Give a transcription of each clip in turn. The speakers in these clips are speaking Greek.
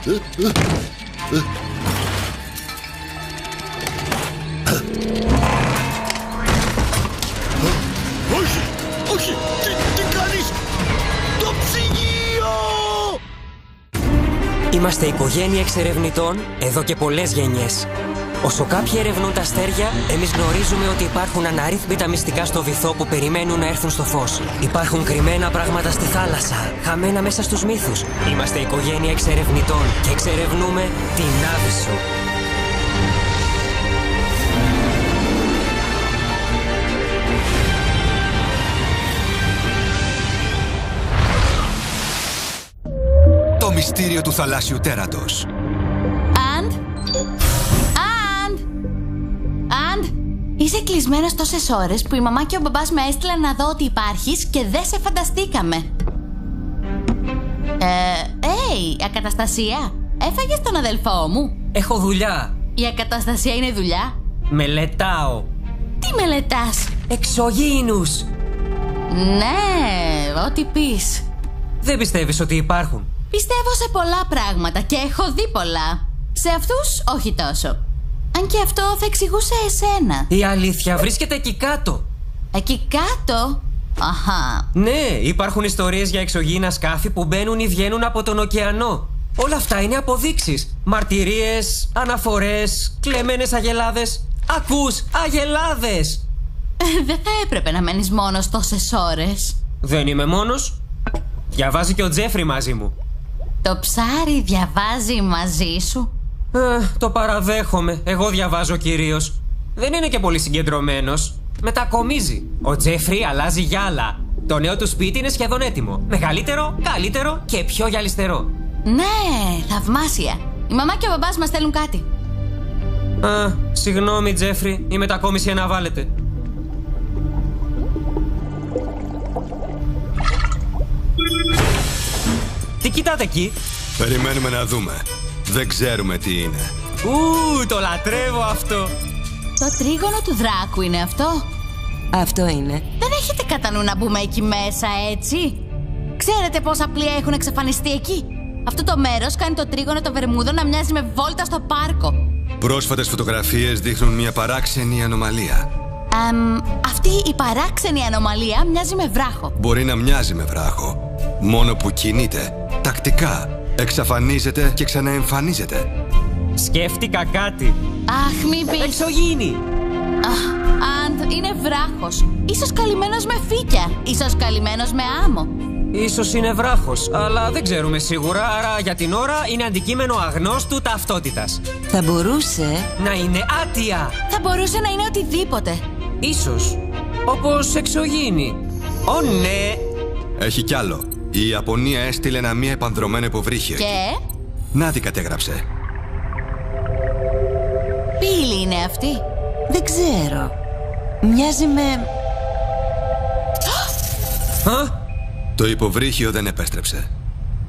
Όχι, όχι, τι κάνεις? Το ψυγείο! Είμαστε οικογένεια εξερευνητών εδώ και πολλές γενιές. Όσο κάποιοι ερευνούν τα αστέρια, εμείς γνωρίζουμε ότι υπάρχουν αναρρύθμιτα μυστικά στο βυθό που περιμένουν να έρθουν στο φως. Υπάρχουν κρυμμένα πράγματα στη θάλασσα, χαμένα μέσα στους μύθους. Είμαστε οικογένεια εξερευνητών και εξερευνούμε την Άβυσσο. Το μυστήριο του θαλάσσιου τέρατος. Είσαι κλεισμένος τόσες ώρες που η μαμά και ο μπαμπάς με έστειλαν να δω ότι υπάρχεις και δεν σε φανταστήκαμε. Ακαταστασία, έφαγες τον αδελφό μου? Έχω δουλειά. Η ακαταστασία είναι δουλειά? Μελετάω. Τι μελετάς? Εξωγήινους. Ναι, ό,τι πεις. Δεν πιστεύεις ότι υπάρχουν? Πιστεύω σε πολλά πράγματα και έχω δει πολλά. Σε αυτούς όχι τόσο. Αν και αυτό θα εξηγούσε εσένα. Η αλήθεια βρίσκεται εκεί κάτω. Εκεί κάτω? Αχα. Ναι, υπάρχουν ιστορίες για εξωγήινα σκάφη που μπαίνουν ή βγαίνουν από τον ωκεανό. Όλα αυτά είναι αποδείξεις. Μαρτυρίες, αναφορές, κλεμμένες αγελάδες. Ακούς, αγελάδες! Δεν θα έπρεπε να μένεις μόνος τόσες ώρες. Δεν είμαι μόνος. Διαβάζει και ο Τζέφρι μαζί μου. Το ψάρι διαβάζει μαζί σου? Το παραδέχομαι. Εγώ διαβάζω κυρίως. Δεν είναι και πολύ συγκεντρωμένος. Μετακομίζει. Ο Τζέφρι αλλάζει γυάλα. Το νέο του σπίτι είναι σχεδόν έτοιμο. Μεγαλύτερο, καλύτερο και πιο γυαλιστερό. Ναι, θαυμάσια. Η μαμά και ο μπαμπάς μας θέλουν κάτι. Συγγνώμη Τζέφρι, η μετακόμιση αναβάλλεται. Τι κοιτάτε εκεί? Περιμένουμε να δούμε. Δεν ξέρουμε τι είναι. Το λατρεύω αυτό. Το τρίγωνο του δράκου είναι αυτό? Αυτό είναι. Δεν έχετε κατά νου να μπούμε εκεί μέσα, έτσι? Ξέρετε πόσα πλοία έχουν εξαφανιστεί εκεί? Αυτό το μέρος κάνει το τρίγωνο των Βερμούδων να μοιάζει με βόλτα στο πάρκο. Πρόσφατες φωτογραφίες δείχνουν μια παράξενη ανομαλία. Αυτή η παράξενη ανομαλία μοιάζει με βράχο. Μπορεί να μοιάζει με βράχο, μόνο που κινείται τακτικά. Εξαφανίζεται και ξαναεμφανίζεται. Σκέφτηκα κάτι. Αχ, μη πεις. Εξωγήινη. Αντ, είναι βράχος. Ίσως καλυμμένος με φύκια. Ίσως καλυμμένος με άμμο. Ίσως είναι βράχος, αλλά δεν ξέρουμε σίγουρα. Άρα για την ώρα είναι αντικείμενο αγνώστου ταυτότητας. Θα μπορούσε να είναι άτια. Θα μπορούσε να είναι οτιδήποτε. Ίσως. Όπως εξωγήινη. Ναι. Έχει κι άλλο. Η Ιαπωνία έστειλε ένα μία επανδρωμένο υποβρύχιο. Και? Να τι κατέγραψε. Ποια ύλη είναι αυτή? Δεν ξέρω. Μοιάζει με... Το υποβρύχιο δεν επέστρεψε.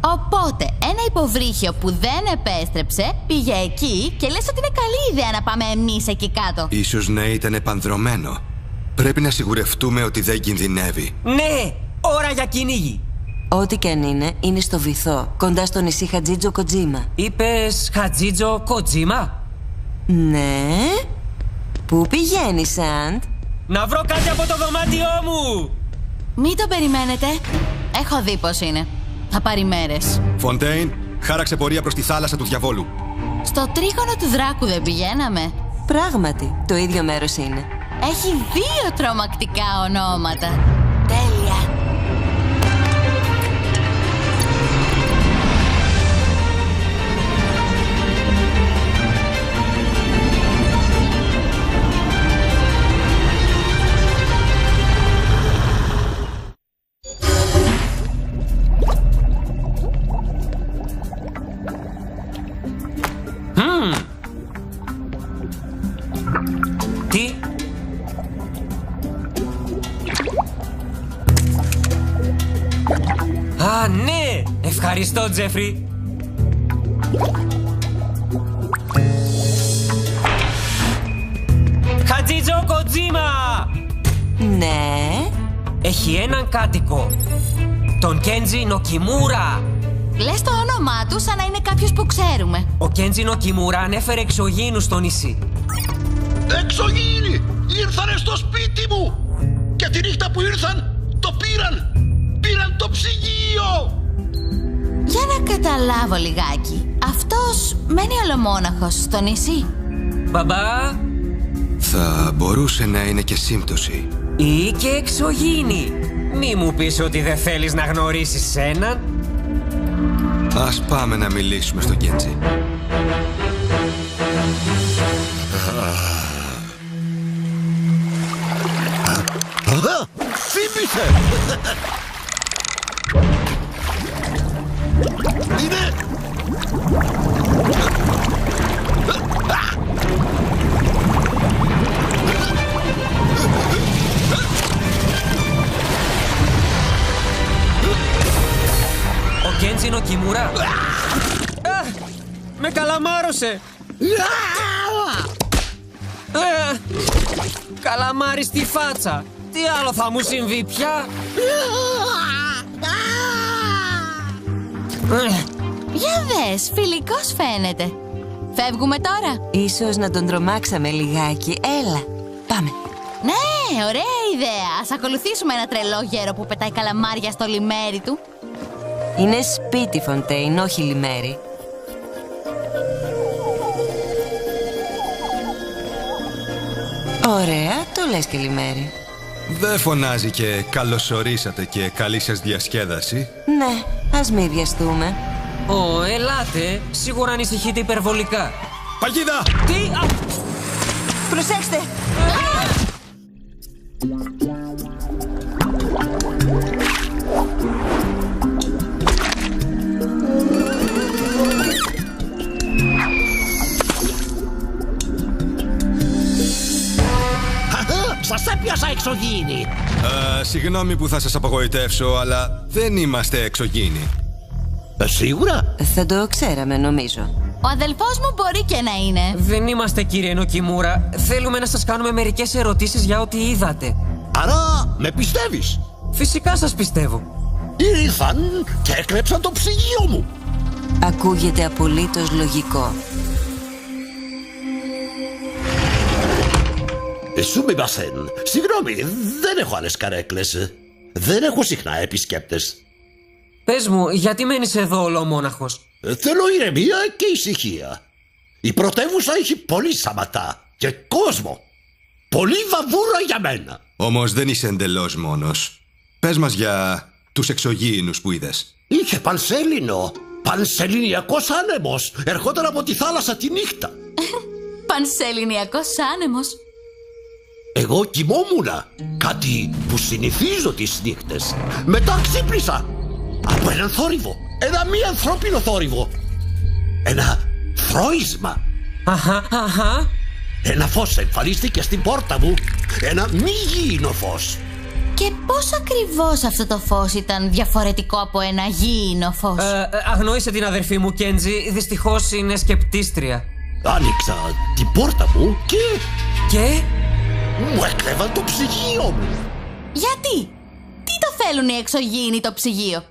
Οπότε, ένα υποβρύχιο που δεν επέστρεψε πήγε εκεί και λες ότι είναι καλή ιδέα να πάμε εμείς εκεί κάτω. Ίσως να ήταν επανδρωμένο. Πρέπει να σιγουρευτούμε ότι δεν κινδυνεύει. Ναι! Ώρα για κυνήγι! Ό,τι και αν είναι, είναι στο βυθό, κοντά στο νησί Χατζίτζο Κοτζίμα. Είπες Χατζίτζο Κοτζίμα? Ναι. Πού πηγαίνεις, Αντ? Να βρω κάτι από το δωμάτιό μου! Μην το περιμένετε. Έχω δει πως είναι. Θα πάρει μέρες. Φοντέιν, χάραξε πορεία προς τη θάλασσα του διαβόλου. Στο τρίγωνο του δράκου δεν πηγαίναμε? Πράγματι, το ίδιο μέρος είναι. Έχει 2 τρομακτικά ονόματα. Τέλεια. Τι? Ναι! Ευχαριστώ, Τζέφρι. Χατζίτζο Κοτζίμα! Ναι. Έχει έναν κάτοικο. Τον Κέντζι Νοκιμούρα. Λες το όνομά του σαν να είναι κάποιος που ξέρουμε. Ο Κέντζι Νοκιμούρα ανέφερε εξωγήινους στο νησί. Εξωγήινοι! Ήρθανε στο σπίτι μου! Και τη νύχτα που ήρθαν, το πήραν! Πήραν το ψυγείο! Για να καταλάβω λιγάκι. Αυτός μένει ολομόναχος στο νησί. Μπαμπά! Θα μπορούσε να είναι και σύμπτωση. Ή και εξωγήινοι. Μη μου πεις ότι δεν θέλεις να γνωρίσεις έναν. Ας πάμε να μιλήσουμε στον Κέντζι. Θύμισε! Είναι... Ο Κέντζι Νοκιμούρα. Με καλαμάρωσε. Καλαμάρι στη φάτσα. Τι άλλο θα μου συμβεί πια? Για δες, φιλικός φαίνεται. Φεύγουμε τώρα? Ίσως να τον τρομάξαμε λιγάκι. Έλα, πάμε. Ναι, ωραία ιδέα. Ας ακολουθήσουμε ένα τρελό γέρο που πετάει καλαμάρια στο λιμέρι του. Είναι σπίτι, Φοντέιν, όχι λιμέρι. Ωραία, το λες και λιμέρι. Δεν φωνάζει και καλωσορίσατε και καλή σας διασκέδαση. Ναι, ας μη βιαστούμε. Ελάτε. Σίγουρα ανησυχείτε υπερβολικά. Παγίδα! Τι? Προσέξτε! Σας έπιασα εξωγήινοι! Συγγνώμη που θα σας απογοητεύσω, αλλά δεν είμαστε εξωγήινοι. Σίγουρα? Θα το ξέραμε, νομίζω. Ο αδελφός μου μπορεί και να είναι. Δεν είμαστε, κύριε Νοκιμούρα. Θέλουμε να σας κάνουμε μερικές ερωτήσεις για ό,τι είδατε. Άρα με πιστεύεις? Φυσικά σας πιστεύω. Ήρθαν και έκλεψαν το ψυγείο μου! Ακούγεται απολύτως λογικό. Σούμιμασεν, συγγνώμη, δεν έχω άλλες καρέκλες. Δεν έχω συχνά επισκέπτες. Πες μου, γιατί μένεις εδώ ολομόναχος? Θέλω ηρεμία και ησυχία. Η πρωτεύουσα έχει πολύ σαματά και κόσμο. Πολύ βαβούρα για μένα. Όμως δεν είσαι εντελώς μόνος. Πες μας για τους εξωγήινους που είδες. Είχε πανσέλινο. Πανσεληνιακός άνεμος. Ερχόταν από τη θάλασσα τη νύχτα. Πανσεληνιακός άνεμος. Εγώ κοιμόμουνα. Κάτι που συνηθίζω τις νύχτες. Μετά ξύπνησα από έναν θόρυβο. Ένα μη ανθρώπινο θόρυβο. Ένα θρώισμα. Αχα. Ένα φως εμφανίστηκε στην πόρτα μου. Ένα μη γήινο φως. Και πώς ακριβώς αυτό το φως ήταν διαφορετικό από ένα γήινο φως? Αγνόησε την αδερφή μου, Κέντζι. Δυστυχώς είναι σκεπτίστρια. Άνοιξα την πόρτα μου Και? μου έκλεβαν το ψυγείο μου. Γιατί? Τι το θέλουν οι εξωγήινοι το ψυγείο?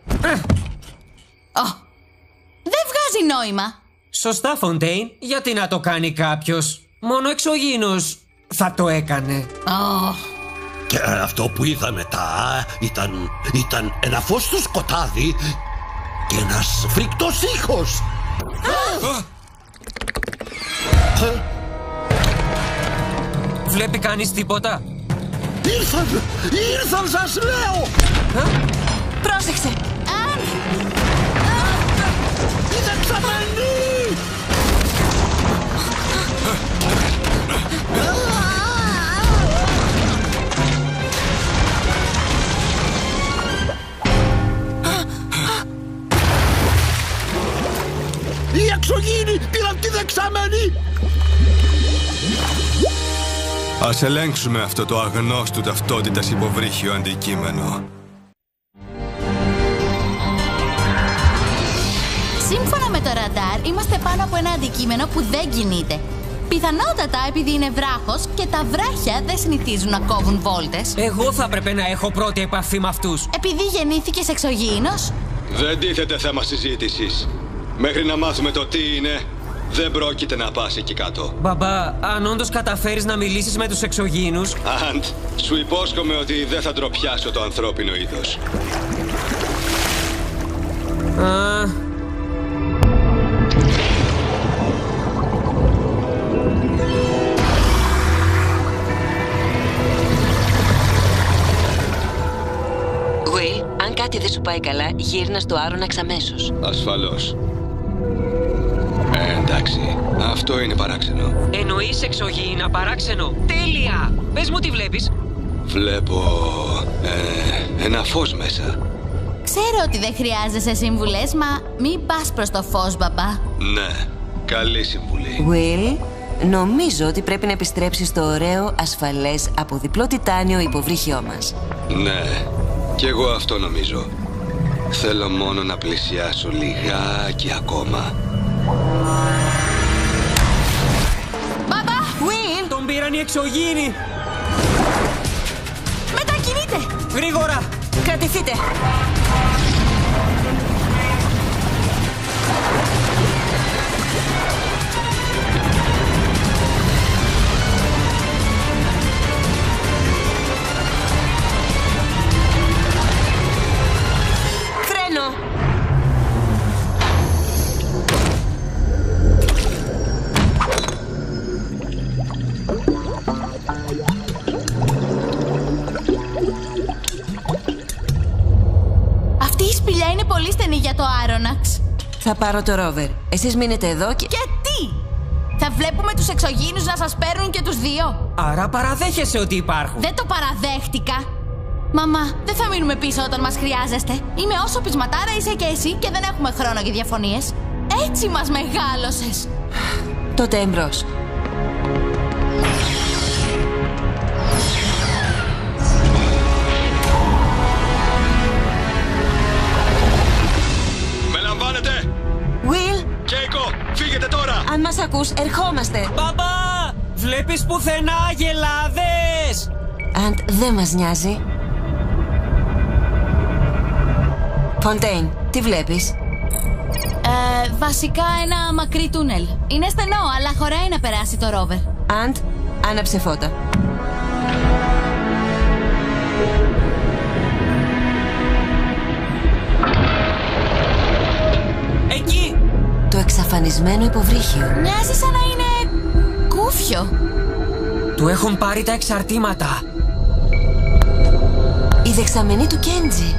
Δεν βγάζει νόημα. Σωστά, Φοντέιν. Γιατί να το κάνει κάποιος? Μόνο εξωγήινος θα το έκανε. Και αυτό που είδα μετά ήταν ένα φως στο σκοτάδι και ένας φρικτός ήχος. Βλέπει κανείς τίποτα? Ήρθαν σας λέω. Πρόσεξε! Είναι ξαμένοι. Οι εξωγήινοι πήραν τη δεξαμένη. Ας ελέγξουμε αυτό το αγνώστου ταυτότητας υποβρύχιο αντικείμενο. Σύμφωνα με το ραντάρ, είμαστε πάνω από ένα αντικείμενο που δεν κινείται. Πιθανότατα επειδή είναι βράχος και τα βράχια δεν συνηθίζουν να κόβουν βόλτες. Εγώ θα έπρεπε να έχω πρώτη επαφή με αυτούς. Επειδή γεννήθηκες εξωγήινος. Δεν τίθεται θέμα συζήτησης. Μέχρι να μάθουμε το τι είναι, δεν πρόκειται να πας εκεί κάτω. Μπαμπά, αν όντως καταφέρεις να μιλήσεις με τους εξωγήινους... Αντ, σου υπόσχομαι ότι δεν θα ντροπιάσω το ανθρώπινο είδος. Will, αν κάτι δεν σου πάει καλά, γύρνα στο Άронαξ αμέσως. Ασφαλώς. Εντάξει, αυτό είναι παράξενο. Εννοείς εξωγήινα παράξενο? Τέλεια! Πες μου τι βλέπεις. Βλέπω... ένα φως μέσα. Ξέρω ότι δεν χρειάζεσαι σύμβουλες, μα μην πας προς το φως, μπαμπά. Ναι, καλή συμβουλή. Will, νομίζω ότι πρέπει να επιστρέψεις στο ωραίο, ασφαλές, από διπλό τιτάνιο υποβρύχιό μας. Ναι, κι εγώ αυτό νομίζω. Θέλω μόνο να πλησιάσω λιγάκι ακόμα. Μπαμπά! Will! Τον πήραν οι εξωγήινοι! Μετακινείτε! Γρήγορα! Κρατηθείτε! Φρένο! Αυτή η σπηλιά είναι πολύ στενή για το Άронαξ. Θα πάρω το ρόβερ. Εσείς μείνετε εδώ και... Και τι! Θα βλέπουμε τους εξωγήινους να σας παίρνουν και τους δύο. Άρα παραδέχεσαι ότι υπάρχουν. Δεν το παραδέχτηκα. Μαμά, δεν θα μείνουμε πίσω όταν μας χρειάζεστε. Είμαι όσο πεισματάρα είσαι και εσύ και δεν έχουμε χρόνο για διαφωνίες. Έτσι μας μεγάλωσες. Τότε εμπρός. Με λαμβάνετε! Will, Κέικο, φύγετε τώρα! αν μας ακούς, ερχόμαστε. Μπαμπά! Βλέπεις πουθενά αγελάδες! Αντ, δεν μας νοιάζει. Φοντέιν, τι βλέπεις? Βασικά ένα μακρύ τούνελ. Είναι στενό, αλλά χωράει να περάσει το ρόβερ. Αντ, άναψε φώτα. Εκεί! Το εξαφανισμένο υποβρύχιο. Μοιάζει σαν να είναι κούφιο. Του έχουν πάρει τα εξαρτήματα. Η δεξαμενή του Κέντζι.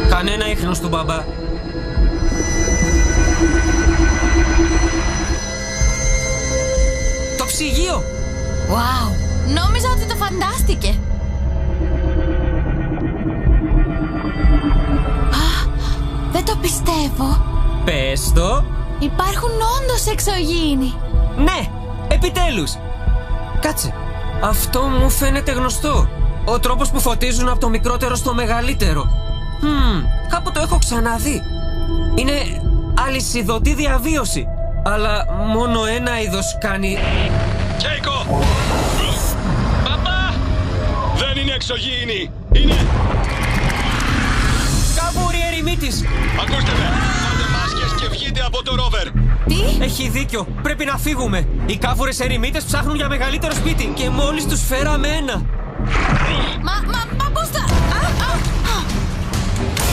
Κανένα ίχνος του μπαμπά. Το ψυγείο! Wow, νόμιζα ότι το φαντάστηκε. Δεν το πιστεύω. Πες το. Υπάρχουν όντως εξωγήινοι. Ναι, επιτέλους. Κάτσε. Αυτό μου φαίνεται γνωστό. Ο τρόπος που φωτίζουν από το μικρότερο στο μεγαλύτερο. Κάπου το έχω ξαναδεί. Είναι αλυσιδωτή διαβίωση. Αλλά μόνο ένα είδος κάνει... Κέικο! Παπά! Δεν είναι εξωγήινοι! Είναι... Καβούρι ερημίτης! Ακούστε με! Κάντε μάσκες και βγείτε από το ρόβερ! Τι? Έχει δίκιο. Πρέπει να φύγουμε. Οι κάβουρες ερημίτες ψάχνουν για μεγαλύτερο σπίτι. Και μόλις τους φέραμε ένα. Μα πώς θα...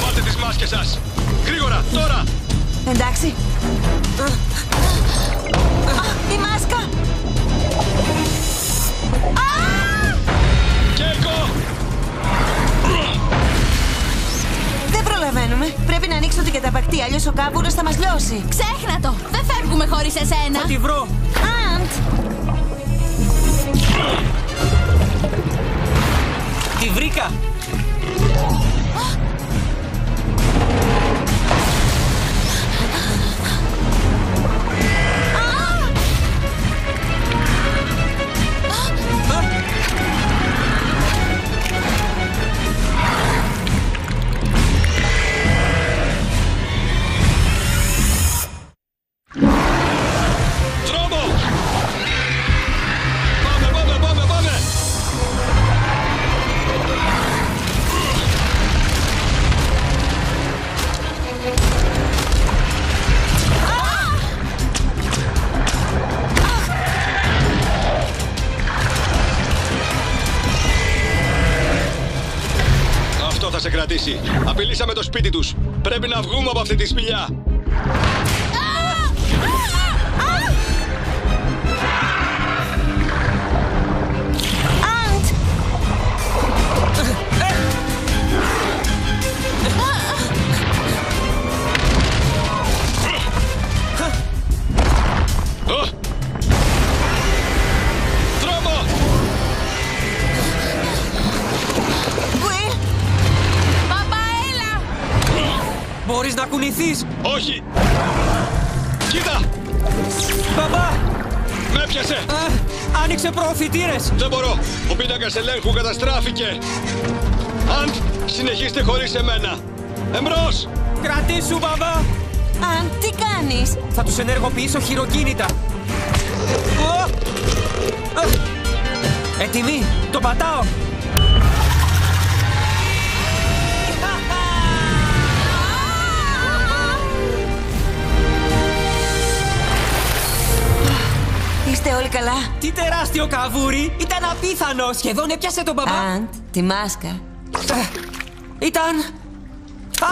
Βάλτε τις μάσκες σας! Γρήγορα, τώρα! Εντάξει. Η μάσκα! Κέικο! Δεν προλαβαίνουμε. Πρέπει να ανοίξω την καταπακτή, αλλιώς ο κάβουρος θα μας λιώσει. Ξέχνα το! Δεν φεύγουμε χωρίς εσένα! Θα τη βρω. Αντ! Τη βρήκα. Τρόμο! Πάμε! κρατήσει. Απειλήσαμε το σπίτι τους. Πρέπει να βγούμε από αυτή τη σπηλιά. Μπορείς να κουνηθείς? Όχι! Κοίτα! Μπαμπά! Με έπιασε! Άνοιξε προωθητήρες! Δεν μπορώ! Ο πίνακας ελέγχου καταστράφηκε! Αντ, συνεχίστε χωρίς εμένα! Εμπρός! Κρατήσου, μπαμπά! Αν, τι κάνεις? Θα τους ενεργοποιήσω χειροκίνητα! Έτοιμοι! Το πατάω! Είστε όλοι καλά? Τι τεράστιο καβούρι! Ήταν απίθανο! Σχεδόν έπιασε τον μπαμπά! Αντ, τη μάσκα. Ήταν...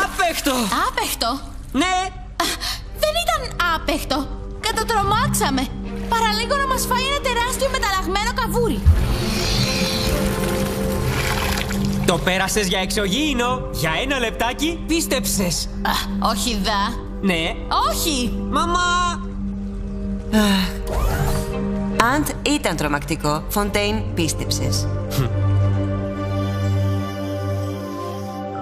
άπεχτο! Άπεχτο! Ναι! Δεν ήταν άπεχτο! Κατατρομάξαμε! Παραλίγο να μας φάει ένα τεράστιο μεταλλαγμένο καβούρι! Το πέρασες για εξωγήινο! Για ένα λεπτάκι πίστεψες! Όχι δα! Ναι! Όχι! Μαμά! Αντ, ήταν τρομακτικό. Φοντέιν, πίστεψες.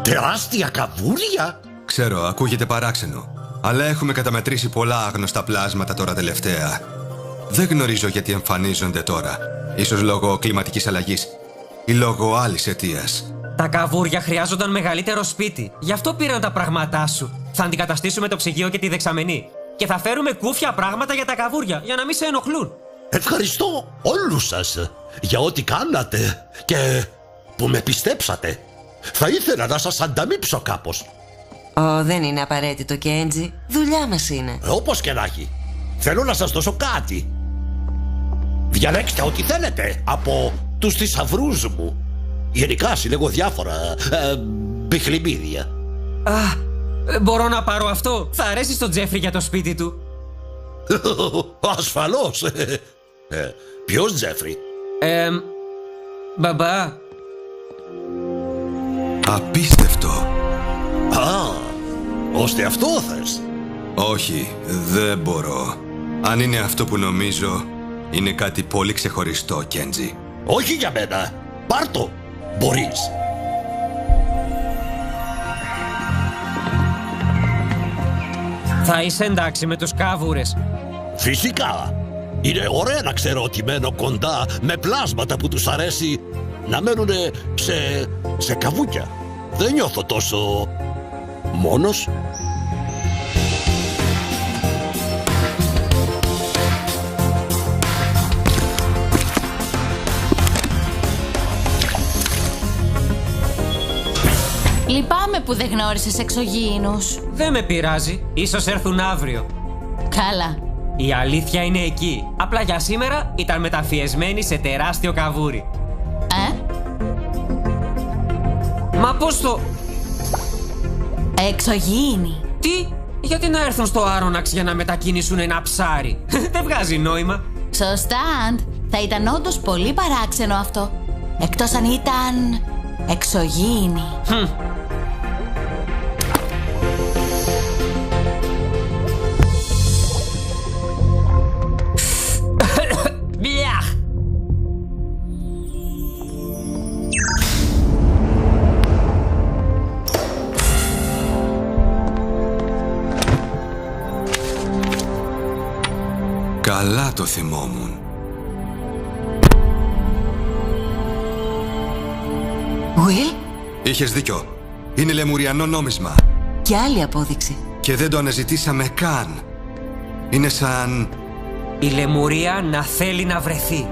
Τεράστια καβούρια! Ξέρω, ακούγεται παράξενο. Αλλά έχουμε καταμετρήσει πολλά άγνωστα πλάσματα τώρα τελευταία. Δεν γνωρίζω γιατί εμφανίζονται τώρα. Ίσως λόγω κλιματικής αλλαγής ή λόγω άλλης αιτίας. Τα καβούρια χρειάζονταν μεγαλύτερο σπίτι. Γι' αυτό πήραν τα πράγματά σου. Θα αντικαταστήσουμε το ψυγείο και τη δεξαμενή. Και θα φέρουμε κούφια πράγματα για τα καβούρια, για να μην σε ενοχλούν. Ευχαριστώ όλους σας για ό,τι κάνατε και που με πιστέψατε. Θα ήθελα να σας ανταμείψω κάπως. Δεν είναι απαραίτητο, Κέντζι. Δουλειά μας είναι. Όπως και να έχει. Θέλω να σας δώσω κάτι. Διαλέξτε ό,τι θέλετε από τους θησαυρούς μου. Γενικά συλλέγω διάφορα μπιχλιμίδια. Μπορώ να πάρω αυτό? Θα αρέσει στον Τζέφρι για το σπίτι του. Ασφαλώς. Ποιος Τζέφρι? Μπαμπά. Απίστευτο. Ώστε αυτό θες? Όχι, δεν μπορώ. Αν είναι αυτό που νομίζω, είναι κάτι πολύ ξεχωριστό, Κέντζι. Όχι για μένα. Πάρ' το. Μπορείς. Θα είσαι εντάξει με τους κάβουρες? Φυσικά. Είναι ωραία να ξέρω ότι μένω κοντά με πλάσματα που τους αρέσει να μένουν σε καβούκια. Δεν νιώθω τόσο μόνος. Λυπάμαι που δεν γνώρισες εξωγήινους. Δεν με πειράζει. Ίσως έρθουν αύριο. Καλά. Η αλήθεια είναι εκεί. Απλά για σήμερα ήταν μεταφιεσμένη σε τεράστιο καβούρι. Μα πώς το... Εξωγήινοι. Τι? Γιατί να έρθουν στο Άροναξ για να μετακινήσουν ένα ψάρι? Δεν βγάζει νόημα. Σωστά, Αντ. Θα ήταν όντως πολύ παράξενο αυτό. Εκτός αν ήταν... εξωγήινοι. Καλά το θυμόμουν. Will? Είχες δίκιο. Είναι λεμουριανό νόμισμα. Και άλλη απόδειξη. Και δεν το αναζητήσαμε καν. Είναι σαν... Η Λεμουρία να θέλει να βρεθεί.